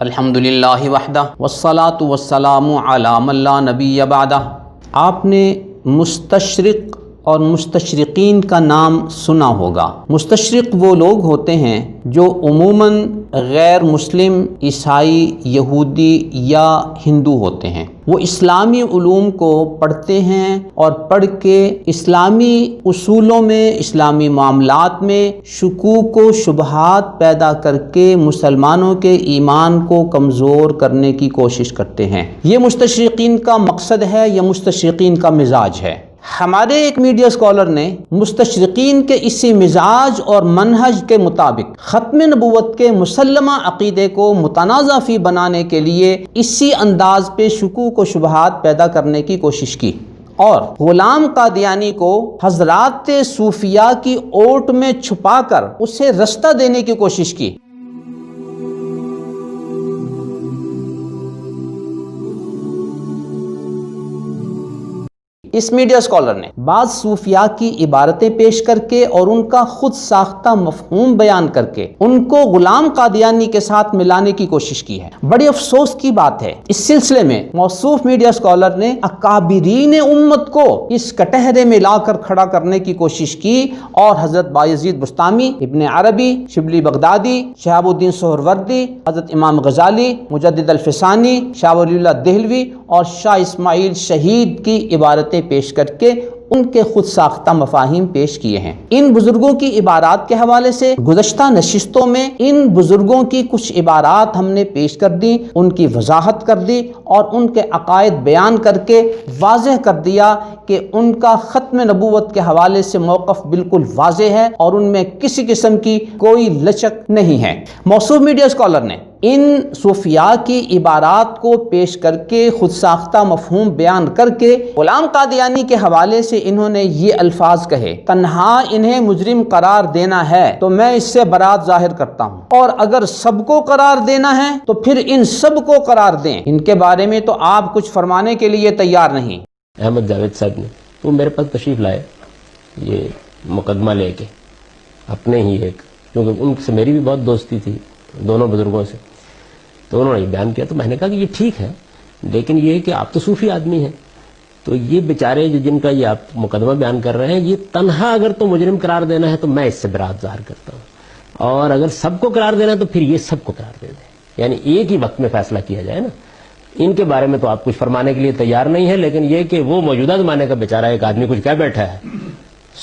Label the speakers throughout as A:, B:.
A: الحمدللہ وحدہ والصلاة والسلام علی من لا نبی بعدہ۔ آپ نے مستشرق اور مستشرقین کا نام سنا ہوگا۔ مستشرق وہ لوگ ہوتے ہیں جو عموماً غیر مسلم، عیسائی، یہودی یا ہندو ہوتے ہیں۔ وہ اسلامی علوم کو پڑھتے ہیں اور پڑھ کے اسلامی اصولوں میں، اسلامی معاملات میں شکوک و شبہات پیدا کر کے مسلمانوں کے ایمان کو کمزور کرنے کی کوشش کرتے ہیں۔ یہ مستشرقین کا مقصد ہے، یہ مستشرقین کا مزاج ہے۔ ہمارے ایک میڈیا اسکالر نے مستشرقین کے اسی مزاج اور منہج کے مطابق ختم نبوت کے مسلمہ عقیدے کو متنازع فی بنانے کے لیے اسی انداز پہ شکوک و شبہات پیدا کرنے کی کوشش کی اور غلام قادیانی کو حضرات صوفیاء کی اوٹ میں چھپا کر اسے رستہ دینے کی کوشش کی۔ اس میڈیا اسکالر نے بعض صوفیاء کی عبارتیں پیش کر کے اور ان کا خود ساختہ مفہوم بیان کر کے ان کو غلام قادیانی کے ساتھ ملانے کی کوشش کی ہے۔ بڑی افسوس کی بات ہے، اس سلسلے میں موصوف میڈیا اسکالر نے اکابرین امت کو اس کٹہرے میں لا کر کھڑا کرنے کی کوشش کی اور حضرت بایزید بستامی، ابن عربی، شبلی بغدادی، شہاب الدین سہروردی، حضرت امام غزالی، مجدد الفسانی، شاہ ولی اللہ دہلوی اور شاہ اسماعیل شہید کی عبارتیں پیش کر کے ان کے خود ساختہ مفاہیم پیش کیے ہیں۔ ان بزرگوں کی عبارات کے حوالے سے گزشتہ نشستوں میں ان بزرگوں کی کچھ عبارات ہم نے پیش کر دی، ان کی وضاحت کر دی اور ان کے عقائد بیان کر کے واضح کر دیا کہ ان کا ختم نبوت کے حوالے سے موقف بالکل واضح ہے اور ان میں کسی قسم کی کوئی لچک نہیں ہے۔ موصوف میڈیا اسکالر نے ان صوفیاء کی عبارات کو پیش کر کے خود ساختہ مفہوم بیان کر کے غلام قادیانی کے حوالے سے انہوں نے یہ الفاظ کہے، تنہا انہیں مجرم قرار دینا ہے تو میں اس سے برات ظاہر کرتا ہوں، اور اگر سب کو قرار دینا ہے تو پھر ان سب کو قرار دیں، ان کے بارے میں تو آپ کچھ فرمانے کے لیے تیار نہیں۔
B: احمد جاوید صاحب نے وہ میرے پاس تشریف لائے یہ مقدمہ لے کے، اپنے ہی ایک، کیونکہ ان سے میری بھی بہت دوستی تھی دونوں بزرگوں سے، تو انہوں نے یہ بیان کیا تو میں نے کہا کہ یہ ٹھیک ہے، لیکن یہ کہ آپ تو صوفی آدمی ہیں، تو یہ بیچارے جو جن کا یہ آپ مقدمہ بیان کر رہے ہیں، یہ تنہا اگر تو مجرم قرار دینا ہے تو میں اس سے برات ظاہر کرتا ہوں، اور اگر سب کو قرار دینا ہے تو پھر یہ سب کو قرار دے دیں، یعنی ایک ہی وقت میں فیصلہ کیا جائے نا۔ ان کے بارے میں تو آپ کچھ فرمانے کے لیے تیار نہیں ہے، لیکن یہ کہ وہ موجودہ زمانے کا بیچارہ ایک آدمی کچھ کہہ بیٹھا ہے،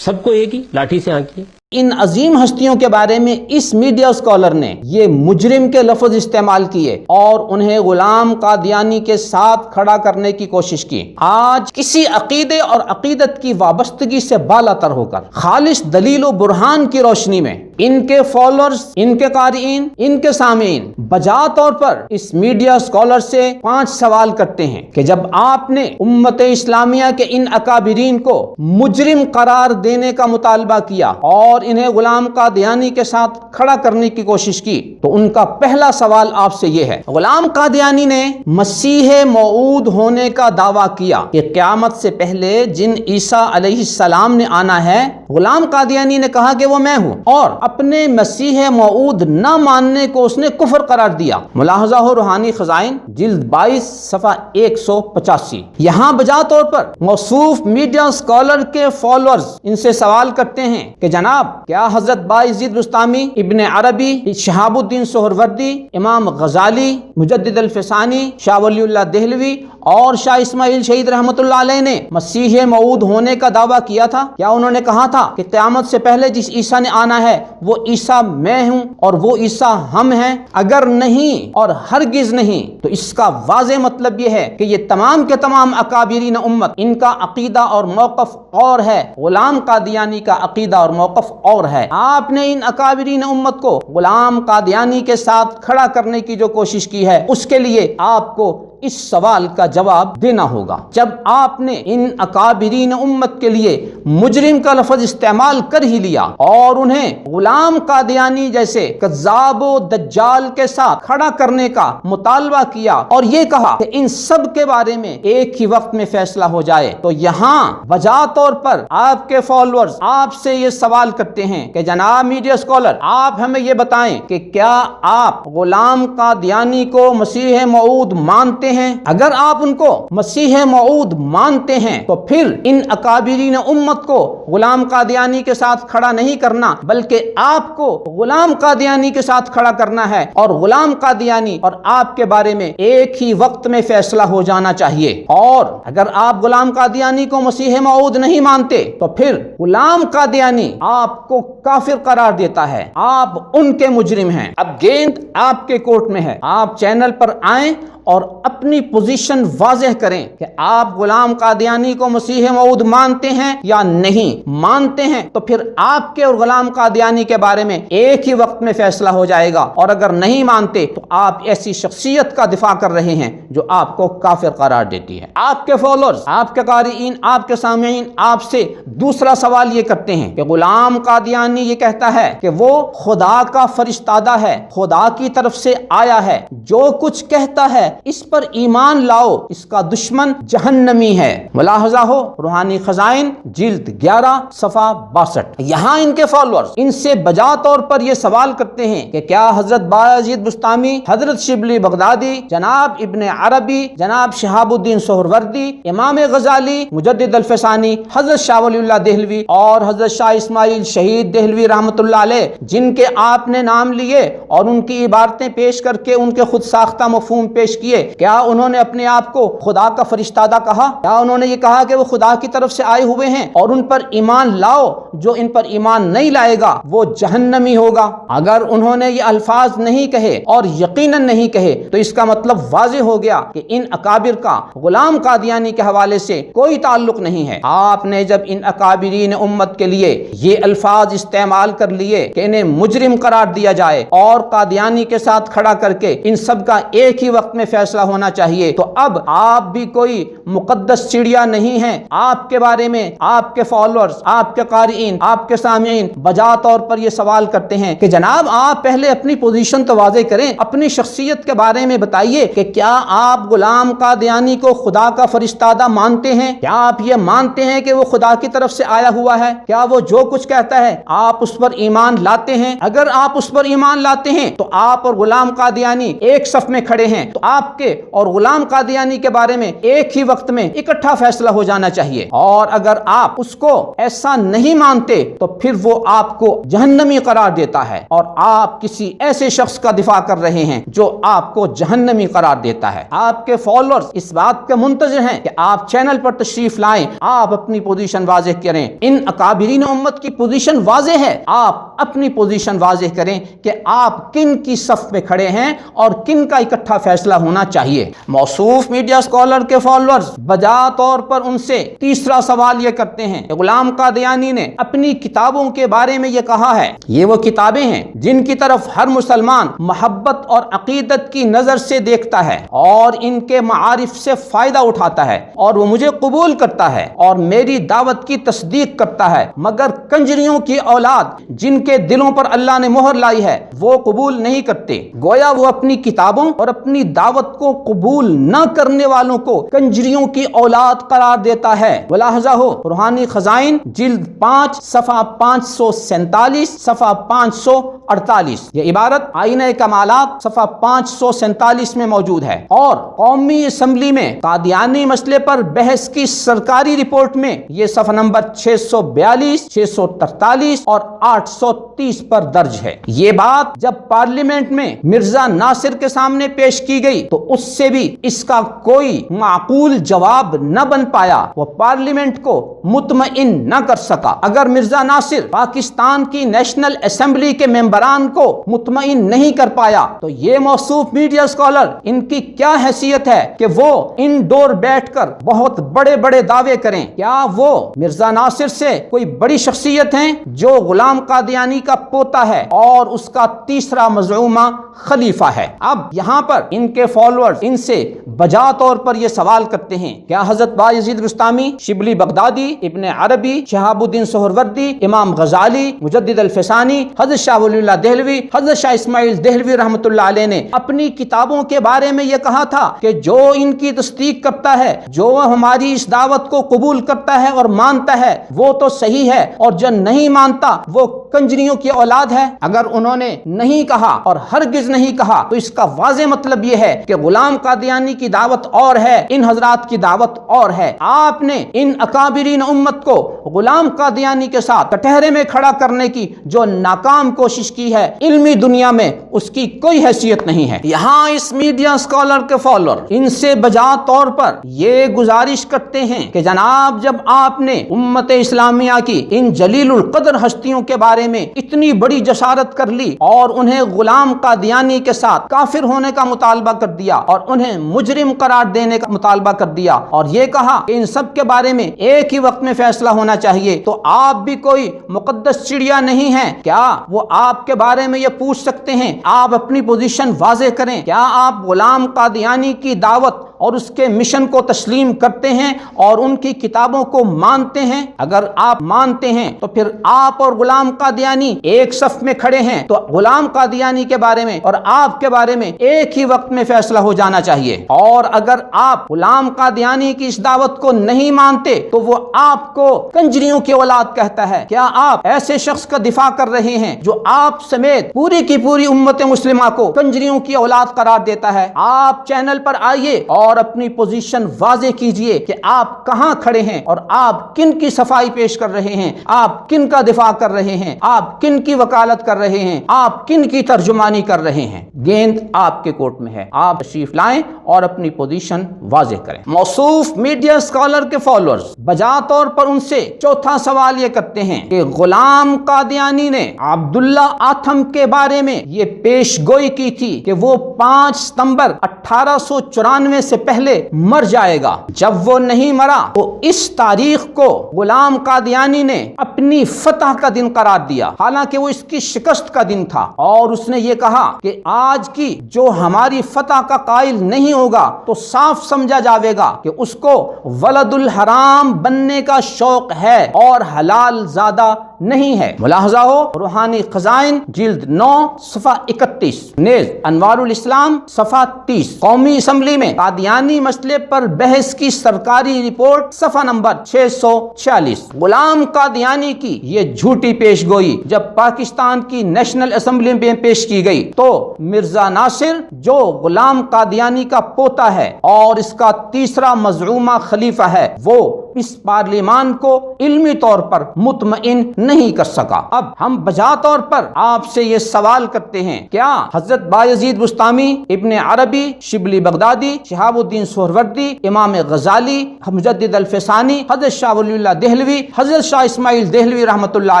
B: سب کو ایک ہی لاٹھی سے آنکھیں۔
A: ان عظیم ہستیوں کے بارے میں اس میڈیا اسکالر نے یہ مجرم کے لفظ استعمال کیے اور انہیں غلام قادیانی کے ساتھ کھڑا کرنے کی کوشش کی۔ آج کسی عقیدے اور عقیدت کی وابستگی سے بالا تر ہو کر خالص دلیل و برہان کی روشنی میں ان کے فالوورز، ان کے قارئین، ان کے سامعین بجا طور پر اس میڈیا اسکالر سے 5 سوال کرتے ہیں کہ جب آپ نے امت اسلامیہ کے ان اکابرین کو مجرم قرار دینے کا مطالبہ کیا اور انہیں غلام قادیانی کے ساتھ کھڑا کرنے کی کوشش کی، تو ان کا پہلا سوال آپ سے یہ ہے، غلام قادیانی نے مسیح موعود ہونے کا دعویٰ کیا کہ قیامت سے پہلے جن عیسیٰ علیہ السلام نے آنا ہے، غلام قادیانی نے کہا کہ وہ میں ہوں، اور اپنے مسیح موعود نہ ماننے کو اس نے کفر قرار دیا۔ ملاحظہ ہو روحانی خزائن جلد 22 صفحہ 185۔ یہاں بجا طور پر موصوف میڈیا اسکالر کے فالوورز ان سے سوال کرتے ہیں کہ جناب کیا حضرت بایزید بستامی، ابن عربی، شہاب الدین سہروردی، امام غزالی، مجدد الفسانی، شاہ ولی اللہ دہلوی اور شاہ اسماعیل شہید رحمۃ اللہ علیہ نے مسیح موعود ہونے کا دعویٰ کیا تھا؟ کیا انہوں نے کہا تھا کہ قیامت سے پہلے جس عیسیٰ نے آنا ہے وہ عیسیٰ میں ہوں اور وہ عیسیٰ ہم ہیں؟ اگر نہیں اور ہرگز نہیں تو اس کا واضح مطلب یہ ہے کہ یہ تمام کے تمام اکابرین امت، ان کا عقیدہ اور موقف اور ہے، غلام قادیانی کا عقیدہ اور موقف اور ہے۔ آپ نے ان اکابرین امت کو غلام قادیانی کے ساتھ کھڑا کرنے کی جو کوشش کی ہے، اس کے لیے آپ کو اس سوال کا جواب دینا ہوگا۔ جب آپ نے ان اکابرین امت کے لیے مجرم کا لفظ استعمال کر ہی لیا اور انہیں غلام قادیانی جیسے کذاب و دجال کے ساتھ کھڑا کرنے کا مطالبہ کیا اور یہ کہا کہ ان سب کے بارے میں ایک ہی وقت میں فیصلہ ہو جائے، تو یہاں وجہ طور پر آپ کے فالوورز آپ سے یہ سوال کرتے ہیں کہ جناب میڈیا اسکالر، آپ ہمیں یہ بتائیں کہ کیا آپ غلام قادیانی کو مسیح موعود مانتے ہیں؟ اگر آپ ان کو مسیح موعود مانتے ہیں تو پھر ان اکابرین امت کو غلام قادیانی کے ساتھ کھڑا نہیں کرنا، بلکہ آپ کو غلام قادیانی کے ساتھ کھڑا کرنا ہے اور غلام قادیانی اور آپ کے بارے میں ایک ہی وقت میں فیصلہ ہو جانا چاہیے۔ اور اگر آپ غلام قادیانی کو مسیح موعود نہیں مانتے تو پھر غلام قادیانی آپ کو کافر قرار دیتا ہے، آپ ان کے مجرم ہیں۔ اب گیند آپ کے کورٹ میں ہے، آپ چینل پر آئیں اور اپنی پوزیشن واضح کریں کہ آپ غلام قادیانی کو مسیح موعود مانتے ہیں یا نہیں مانتے ہیں، تو پھر آپ کے اور غلام قادیانی کے بارے میں ایک ہی وقت میں فیصلہ ہو جائے گا، اور اگر نہیں مانتے تو آپ ایسی شخصیت کا دفاع کر رہے ہیں جو آپ کو کافر قرار دیتی ہے۔ آپ کے فالوورز، آپ کے قارئین، آپ کے سامعین آپ سے دوسرا سوال یہ کرتے ہیں کہ غلام قادیانی یہ کہتا ہے کہ وہ خدا کا فرشتہ ہے، خدا کی طرف سے آیا ہے، جو کچھ کہتا ہے اس پر ایمان لاؤ، اس کا دشمن جہنمی ہے۔ ملاحظہ ہو روحانی خزائن جلد 11 صفحہ 62۔ یہاں ان کے فالوورز ان سے بجا طور پر یہ سوال کرتے ہیں کہ کیا حضرت بایزید بستامی، حضرت شبلی بغدادی، جناب ابن عربی، جناب شہاب الدین سہروردی، امام غزالی، مجدد الفسانی، حضرت شاہ ولی اللہ دہلوی اور حضرت شاہ اسماعیل شہید دہلوی رحمۃ اللہ علیہ، جن کے آپ نے نام لیے اور ان کی عبارتیں پیش کر کے ان کے خود ساختہ مفہوم پیش کیے، کیا انہوں نے اپنے آپ کو خدا کا فرشتہ کہا؟ کیا انہوں نے یہ کہا کہ وہ خدا کی طرف سے آئے ہوئے ہیں اور ان پر ایمان لاؤ، جو ان پر ایمان نہیں لائے گا وہ جہنمی ہوگا؟ اگر انہوں نے یہ الفاظ نہیں کہے اور یقیناً نہیں کہے تو اس کا مطلب واضح ہو گیا کہ ان اکابر کا غلام قادیانی کے حوالے سے کوئی تعلق نہیں ہے۔ آپ نے جب ان اکابرین امت کے لیے یہ الفاظ استعمال کر لیے کہ انہیں مجرم قرار دیا جائے اور قادیانی کے ساتھ کھڑا کر کے ان سب کا ایک ہی وقت میں فیصلہ ہونا چاہیے، تو اب آپ بھی کوئی مقدس چڑیا نہیں ہیں۔ آپ کے بارے میں آپ کے فالوورز، آپ کے قارئین، آپ کے سامعین بجا طور پر یہ سوال کرتے ہیں کہ جناب آپ پہلے اپنی پوزیشن تو واضح کریں، اپنی شخصیت کے بارے میں بتائیے کہ کیا آپ غلام قادیانی کو خدا کا فرشتہ مانتے ہیں؟ کیا آپ یہ مانتے ہیں کہ وہ خدا کی طرف سے آیا ہوا ہے؟ کیا وہ جو کچھ کہتا ہے آپ اس پر ایمان لاتے ہیں؟ اگر آپ اس پر ایمان لاتے ہیں تو آپ اور غلام قادیانی ایک صف میں کھڑے ہیں، تو آپ کے اور غلام قادیانی کے بارے میں ایک ہی وقت میں اکٹھا فیصلہ ہو جانا چاہیے، اور اگر آپ اس کو ایسا نہیں مانتے تو پھر وہ آپ کو جہنمی قرار دیتا ہے، اور آپ کسی ایسے شخص کا دفاع کر رہے ہیں جو آپ کو جہنمی قرار دیتا ہے۔ آپ کے فالوورز اس بات کے منتظر ہیں کہ آپ چینل پر تشریف لائیں، آپ اپنی پوزیشن واضح کریں۔ ان اکابرین امت کی پوزیشن واضح ہے، آپ اپنی پوزیشن واضح کریں کہ آپ کن کی صف میں کھڑے ہیں اور کن کا اکٹھا فیصلہ ہونا چاہیے۔ موصوف میڈیا اسکالر کے فالوورز بجا طور پر ان سے تیسرا سوال یہ کرتے ہیں کہ غلام قادیانی نے اپنی کتابوں کے بارے میں یہ کہا ہے، یہ وہ کتابیں ہیں جن کی طرف ہر مسلمان محبت اور عقیدت کی نظر سے دیکھتا ہے اور ان کے معارف سے فائدہ اٹھاتا ہے، اور وہ مجھے قبول کرتا ہے اور میری دعوت کی تصدیق کرتا ہے، مگر کنجریوں کی اولاد جن کے دلوں پر اللہ نے مہر لائی ہے وہ قبول نہیں کرتے۔ گویا وہ اپنی کتابوں اور اپنی دعوت کو قبول نہ کرنے والوں کو کنجریوں کی اولاد قرار دیتا ہے۔ ملاحظہ ہو روحانی خزائن جلد 5 صفحہ 547 صفحہ 548، یہ عبارت آئینہ کمالات صفحہ 547 میں موجود ہے، اور قومی اسمبلی میں قادیانی مسئلے پر بحث کی سرکاری رپورٹ میں یہ صفحہ نمبر 642، 643 اور 830 پر درج ہے۔ یہ بات جب پارلیمنٹ میں مرزا ناصر کے سامنے پیش کی گئی تو اس سے بھی اس کا کوئی معقول جواب نہ بن پایا، وہ پارلیمنٹ کو مطمئن نہ کر سکا۔ اگر مرزا ناصر پاکستان کی نیشنل اسمبلی کے ممبران کو مطمئن نہیں کر پایا تو یہ موصوف میڈیا اسکالر ان کی کیا حیثیت ہے کہ وہ ان ڈور بیٹھ کر بہت بڑے بڑے دعوے کریں؟ کیا وہ مرزا ناصر سے کوئی بڑی شخصیت ہیں جو غلام قادیانی کا پوتا ہے اور اس کا تیسرا مزعومہ خلیفہ ہے؟ اب یہاں پر ان کے فالوورز ان سے بجا طور پر یہ سوال کرتے ہیں، کیا حضرت بایزید بستامی، شبلی بغدادی، ابن عربی، شہاب الدین سہروردی، امام غزالی، مجدد الفسانی، حضرت شاہ ولی اللہ دہلوی، حضرت شاہ اسماعیل دہلوی رحمۃ اللہ علیہ نے اپنی کتابوں کے بارے میں یہ کہا تھا کہ جو ان کی تصدیق کرتا ہے، جو ہماری اس دعوت کو قبول کرتا ہے اور مانتا ہے، وہ تو صحیح ہے، اور جو نہیں مانتا وہ کنجریوں کی اولاد ہے؟ اگر انہوں نے نہیں کہا اور ہرگز نہیں کہا تو اس کا واضح مطلب یہ ہے کہ غلام قادیانی کی دعوت اور ہے، ان حضرات کی دعوت اور ہے۔ آپ نے ان اکابرین امت کو غلام قادیانی کے ساتھ کٹہرے میں کھڑا کرنے کی جو ناکام کوشش کی ہے، علمی دنیا میں اس کی کوئی حیثیت نہیں ہے۔ یہاں اس میڈیا اسکالر کے فالوور ان سے بجا طور پر یہ گزارش کرتے ہیں کہ جناب، جب آپ نے امت اسلامیہ کی ان جلیل القدر ہستیوں کے بارے میں اتنی بڑی جسارت کر لی اور انہیں غلام قادیانی کے ساتھ کافر ہونے کا مطالبہ کر دیا اور انہیں مجرم قرار دینے کا مطالبہ کر دیا اور یہ کہا کہ ان سب کے بارے میں ایک ہی وقت میں فیصلہ ہونا چاہیے، تو آپ بھی کوئی مقدس چڑیا نہیں ہیں کیا؟ وہ آپ کے بارے میں یہ پوچھ سکتے ہیں، آپ اپنی پوزیشن واضح کریں، کیا آپ غلام قادیانی کی دعوت اور اس کے مشن کو تسلیم کرتے ہیں اور ان کی کتابوں کو مانتے ہیں؟ اگر آپ مانتے ہیں تو پھر آپ اور غلام قادیانی ایک صف میں کھڑے ہیں، تو غلام قادیانی کے بارے میں اور آپ کے بارے میں ایک ہی وقت میں فیصلہ ہو جانا چاہیے۔ اور اگر آپ غلام قادیانی کی اس دعوت کو نہیں مانتے تو وہ آپ کو کنجریوں کی اولاد کہتا ہے۔ کیا آپ ایسے شخص کا دفاع کر رہے ہیں جو آپ سمیت پوری کی پوری امت مسلمہ کو کنجریوں کی اولاد قرار دیتا ہے؟ آپ چینل پر آئیے اور اپنی پوزیشن واضح کیجئے کہ آپ کہاں کھڑے ہیں اور آپ کن کی صفائی پیش کر رہے ہیں، آپ کن کا دفاع کر رہے ہیں، آپ کن کی وکالت کر رہے ہیں، آپ کن کی ترجمانی کر رہے ہیں۔ گیند آپ کے کورٹ میں ہے، آپ تشریف لائیں اور اپنی پوزیشن واضح کریں۔ موصوف میڈیا اسکالر کے فالوورز بجا طور پر ان سے چوتھا سوال یہ کرتے ہیں کہ غلام قادیانی نے عبداللہ آتھم کے بارے میں یہ پیش گوئی کی تھی کہ وہ 5 ستمبر 1894 سے پہلے مر جائے گا۔ جب وہ نہیں مرا تو اس تاریخ کو غلام قادیانی نے اپنی فتح کا دن قرار دیا، حالانکہ وہ اس کی شکست کا دن تھا، اور اس نے یہ کہا کہ آج کی جو ہماری فتح کا قائل نہیں ہوگا تو صاف سمجھا جاوے گا کہ اس کو ولد الحرام بننے کا شوق ہے اور حلال زادہ نہیں ہے۔ ملاحظہ ہو روحانی خزائن جلد 9 صفحہ 31، نیز انوار الاسلام صفحہ 30۔ قومی اسمبلی میں قادیانی مسئلے پر بحث کی سرکاری رپورٹ صفحہ نمبر 646۔ غلام قادیانی کی یہ جھوٹی پیش گوئی جب پاکستان کی نیشنل اسمبلی میں پیش کی گئی تو مرزا ناصر، جو غلام قادیانی کا پوتا ہے اور اس کا تیسرا مزعومہ خلیفہ ہے، وہ اس پارلیمان کو علمی طور پر مطمئن نہیں کر سکا۔ اب ہم بجا طور پر آپ سے یہ سوال کرتے ہیں، کیا حضرت بایزید بستامی، ابن عربی، شبلی بغدادی، شہاب الدین سہروردی، امام غزالی، مجدد الفسانی، حضرت شاہ ولی اللہ دہلوی، حضرت شاہ اسماعیل دہلوی رحمۃ اللہ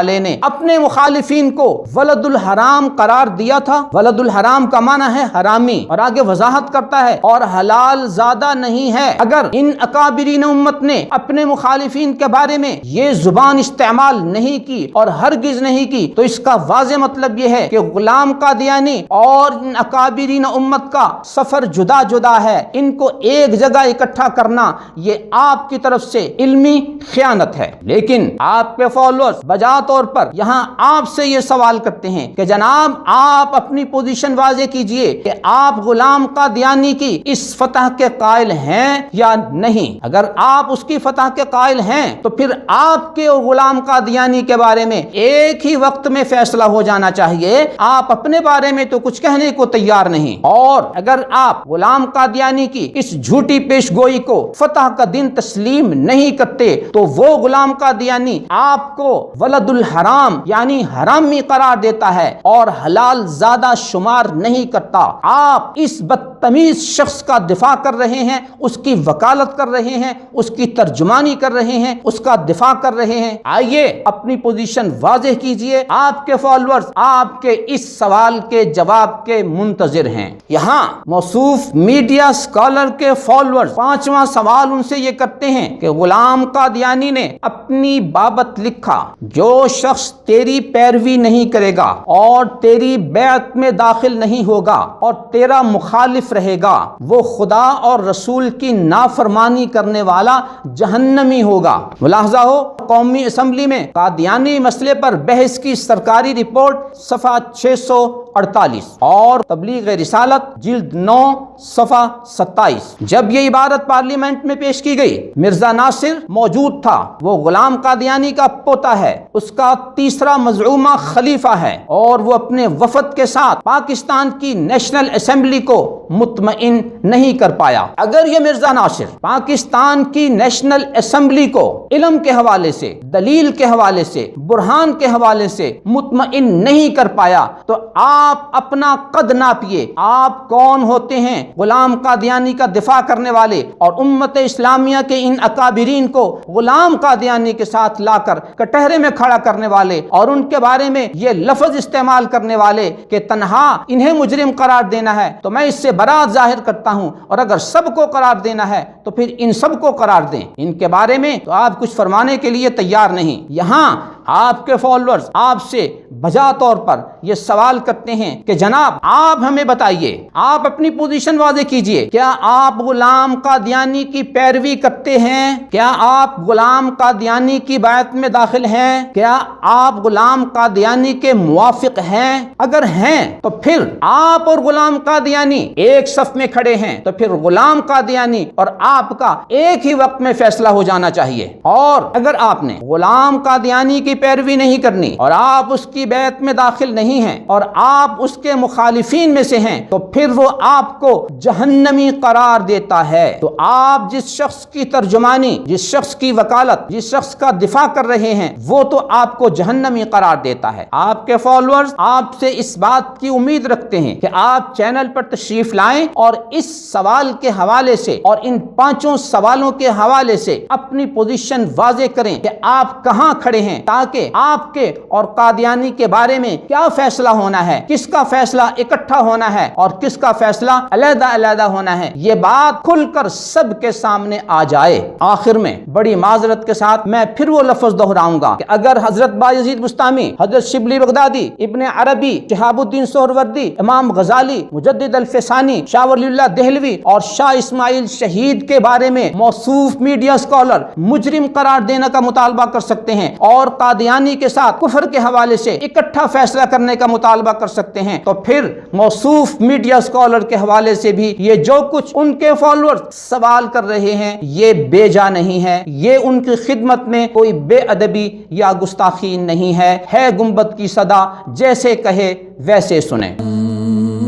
A: علیہ نے اپنے مخالفین کو ولد الحرام قرار دیا تھا؟ ولد الحرام کا معنی ہے حرامی، اور آگے وضاحت کرتا ہے اور حلال زادہ نہیں ہے۔ اگر ان اکابرین امت نے اپنے مخالفین کے بارے میں یہ زبان استعمال نہیں کی اور ہرگز نہیں کی تو اس کا واضح مطلب یہ ہے کہ غلام قادیانی اور ان اکابرین امت کا سفر جدا جدا ہے۔ ان کو ایک جگہ اکٹھا کرنا یہ آپ کی طرف سے علمی خیانت ہے۔ لیکن آپ کے فالوورز بجا طور پر یہاں آپ سے یہ سوال کرتے ہیں کہ جناب، آپ اپنی پوزیشن واضح کیجئے کہ آپ غلام قادیانی کی اس فتح کے قائل ہیں یا نہیں۔ اگر آپ اس کی فتح کے قائل ہیں تو پھر آپ کے غلام قادیانی کے بارے میں ایک ہی وقت میں فیصلہ ہو جانا چاہیے۔ آپ اپنے بارے میں تو کچھ کہنے کو تیار نہیں، اور اگر آپ غلام قادیانی کی اس جھوٹی پیش گوئی کو فتح کا دن تسلیم نہیں کرتے تو وہ غلام قادیانی آپ کو ولد الحرام یعنی حرامی قرار دیتا ہے اور حلال زادہ شمار نہیں کرتا۔ آپ اس بدتمیز شخص کا دفاع کر رہے ہیں، اس کی وکالت کر رہے ہیں، اس کی ترجمانی ترجمانی کر رہے ہیں، اس کا دفاع کر رہے ہیں۔ آئیے اپنی پوزیشن واضح کیجئے، آپ کے فالوورز آپ کے اس سوال کے جواب کے منتظر ہیں۔ یہاں موصوف میڈیا اسکالر کے فالوورز 5واں سوال ان سے یہ کرتے ہیں کہ غلام قادیانی نے اپنی بابت لکھا، جو شخص تیری پیروی نہیں کرے گا اور تیری بیعت میں داخل نہیں ہوگا اور تیرا مخالف رہے گا، وہ خدا اور رسول کی نافرمانی کرنے والا جہنمی ہوگا۔ ملاحظہ ہو، قومی اسمبلی میں قادیانی مسئلے پر بحث کی سرکاری رپورٹ صفحہ 648 اور تبلیغ رسالت جلد 9 صفحہ 27۔ جب یہ عبارت پارلیمنٹ میں پیش کی گئی، مرزا ناصر موجود تھا۔ وہ غلام قادیانی کا پوتا ہے، اس کا تیسرا مزعومہ خلیفہ ہے، اور وہ اپنے وفد کے ساتھ پاکستان کی نیشنل اسمبلی کو مطمئن نہیں کر پایا۔ اگر یہ مرزا ناصر پاکستان کی نیشنل اسمبلی کو علم کے حوالے سے، دلیل کے حوالے سے، برہان کے حوالے سے مطمئن نہیں کر پایا تو آپ اپنا قد ناپیے۔ آپ کون ہوتے ہیں؟ غلام قادیانی کا دفاع کرنے والے اور امت اسلامیہ کے ان اکابرین کو غلام قادیانی کے ساتھ لا کر کٹہرے میں کھڑا کرنے والے اور ان کے بارے میں یہ لفظ استعمال کرنے والے کہ تنہا انہیں مجرم قرار دینا ہے تو میں اس سے برات ظاہر کرتا ہوں، اور اگر سب کو قرار دینا ہے تو پھر ان سب کو قرار دیں۔ ان کے بارے میں تو آپ کچھ فرمانے کے لیے تیار نہیں۔ یہاں آپ کے فالوورز آپ سے بجا طور پر یہ سوال کرتے ہیں کہ جناب آپ ہمیں بتائیے، آپ اپنی پوزیشن واضح کیجئے، کیا آپ غلام قادیانی کی پیروی کرتے ہیں؟ کیا آپ غلام قادیانی کی بیعت میں داخل ہیں؟ کیا آپ غلام قادیانی کے موافق ہیں؟ اگر ہیں تو پھر آپ اور غلام قادیانی ایک صف میں کھڑے ہیں تو پھر غلام قادیانی اور آپ کا ایک ہی وقت میں فیصلہ ہو جانا چاہیے۔ اور اگر آپ نے غلام قادیانی کی پیروی نہیں کرنی اور آپ اس کی بیعت میں داخل نہیں ہیں اور آپ اس کے مخالفین میں سے ہیں تو پھر وہ آپ کو جہنمی قرار دیتا ہے۔ تو آپ جس شخص کی ترجمانی، جس شخص کی وکالت، جس شخص کا دفاع کر رہے ہیں وہ تو آپ کو جہنمی قرار دیتا ہے۔ آپ کے فالوورز آپ سے اس بات کی امید رکھتے ہیں کہ آپ چینل پر تشریف لائیں اور اس سوال کے حوالے سے اور ان 5 سوالوں کے حوالے سے اپنی پوزیشن واضح کریں کہ آپ کہاں کھڑے ہیں، تاکہ آپ کے اور قادیانی کے بارے میں کیا فیصلہ ہونا ہے، کس کا فیصلہ اکٹھا ہونا ہے اور کس کا فیصلہ علیحدہ علیحدہ ہونا ہے، یہ بات کھل کر سب کے سامنے آ جائے۔ آخر میں بڑی معذرت کے ساتھ میں پھر وہ لفظ دہراؤں گا کہ اگر حضرت بایزید بستامی، حضرت شبلی بغدادی، ابن عربی، شہاب الدین سہروردی، امام غزالی، مجدد الفسانی، شاہ ولی اللہ دہلوی اور شاہ اسماعیل شہید کے بارے میں موصوف میڈیا اسکالر مجرم قرار دینے کا مطالبہ کر سکتے ہیں اور قادیانی کے ساتھ کفر کے حوالے سے اکٹھا فیصلہ کرنے کا مطالبہ کر سکتے ہیں، تو پھر موصوف میڈیا اسکالر کے حوالے سے بھی یہ جو کچھ ان کے فالوور سوال کر رہے ہیں یہ بے جا نہیں ہے، یہ ان کی خدمت میں کوئی بے ادبی یا گستاخی نہیں ہے۔ ہے گنبد کی صدا، جیسے کہے ویسے سنیں۔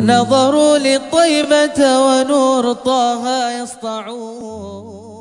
C: نظروا للطيبة ونور طه يسطعون